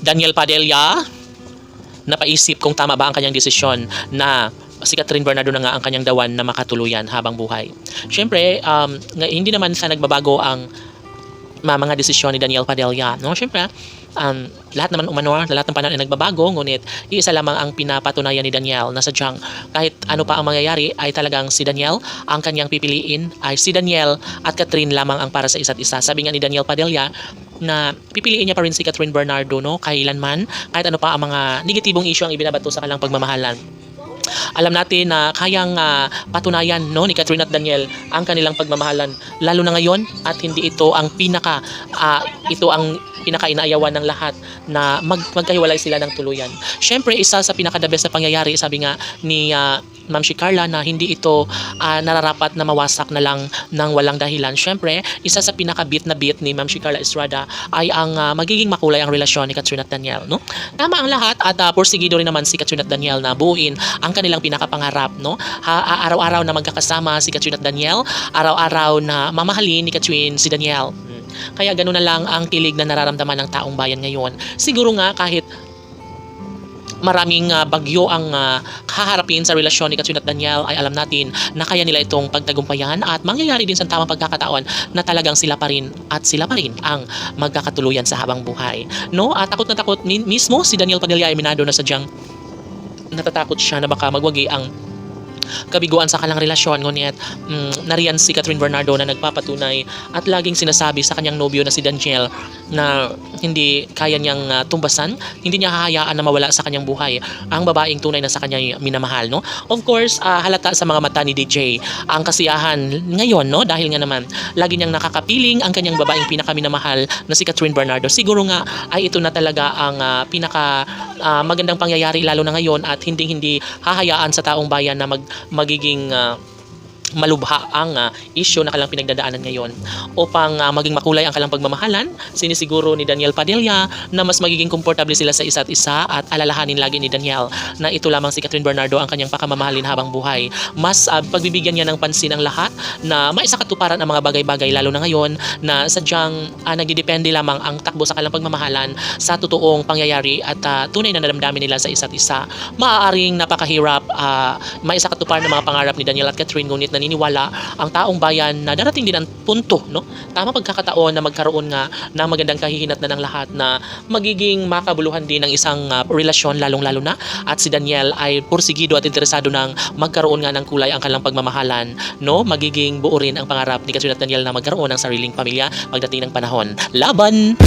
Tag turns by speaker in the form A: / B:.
A: Daniel Padilla, napaisip kung tama ba ang kanyang desisyon na si Catherine Bernardo na nga ang kanyang dawan na makatuluyan habang buhay. Siyempre, hindi naman sa nagbabago ang mga desisyon ni Daniel Padilla. No? Siyempre, lahat naman umano, lahat ng panahon ay nagbabago, ngunit iisa lamang ang pinapatunayan ni Daniel na sadyang kahit ano pa ang mangyayari ay talagang si Daniel ang kanyang pipiliin, ay si Daniel at Catherine lamang ang para sa isa't isa. Sabi nga ni Daniel Padilla na pipiliin niya pa rin si Catherine Bernardo, no? Kailanman, kahit ano pa ang mga negatibong issue ang ibinabato sa kanilang pagmamahalan. Alam natin na kayang patunayan, no, ni Catherine at Daniel ang kanilang pagmamahalan lalo na ngayon, at hindi ito ang pinaka-inaayawan ng lahat na magkahiwalay sila ng tuluyan. Siyempre, isa sa pinaka-the best na pangyayari, sabi nga ni Ma'am Carla, na hindi ito nararapat na mawasak na lang ng walang dahilan. Siyempre, isa sa pinaka-beat na beat ni Ma'am Carla Estrada ay ang magiging makulay ang relasyon ni Catherine at Daniel, no? Tama ang lahat, at porsigido rin naman si Catherine at Daniel na buuin ang kanilang pinakapangarap, no? Araw-araw na magkakasama si Catherine at Daniel, araw-araw na mamahalin ni Catherine si Daniel. Kaya ganoon na lang ang kilig na nararamdaman ng taong bayan ngayon. Siguro nga kahit maraming bagyo ang haharapin sa relasyon ni Catherine at Daniel, ay alam natin na kaya nila itong pagtagumpayan, at mangyayari din sa tamang pagkakataon na talagang sila pa rin ang magkakatuluyan sa habang buhay, no? At takot na takot mismo si Daniel Padilla ay minado na sadyang natatakot siya na baka magwagi ang kabiguan sa kanilang relasyon. Ngunit nariyan si Catherine Bernardo na nagpapatunay at laging sinasabi sa kanyang nobyo na si Daniel na hindi kaya niyang tumbasan, hindi niya hahayaan na mawala sa kanyang buhay ang babaeng tunay na sa kanya minamahal, no? Of course, halata sa mga mata ni DJ ang kasiyahan ngayon, no? Dahil nga naman lagi niyang nakakapiling ang kanyang babaeng pinakaminamahal na si Catherine Bernardo. Siguro nga ay ito na talaga ang pinaka magandang pangyayari lalo na ngayon, at hindi hahayaan sa taong bayan na magiging malubha ang issue na kailang pinagdadaanan ngayon. Upang maging makulay ang kailang pagmamahalan, sinisiguro ni Daniel Padilla na mas magiging komportable sila sa isa't isa, at alalahanin lagi ni Daniel na ito lamang si Catherine Bernardo ang kanyang pakamamahalin habang buhay. Mas pagbibigyan niya ng pansin ang lahat na maisakatuparan ang mga bagay-bagay, lalo na ngayon na sadyang nagdidepende lamang ang takbo sa kanilang pagmamahalan sa totoong pangyayari at tunay na nadamdamin nila sa isa't isa. Maaaring napakahirap maisakatuparan ng mga pangarap ni Daniel at Catherine, ngunit naniniwala ang taong bayan na darating din ang punto, no? Tama pagkakataon na magkaroon nga ng magandang kahihinat na ng lahat na magiging makabuluhan din ng isang relasyon, lalong-lalo na at si Daniel ay porsigido at interesado ng magkaroon nga ng kulay ang kanilang pagmamahalan, no? Magiging buo rin ang pangarap ni Catherine at Daniel na magkaroon ng sariling pamilya pagdating ng panahon. Laban!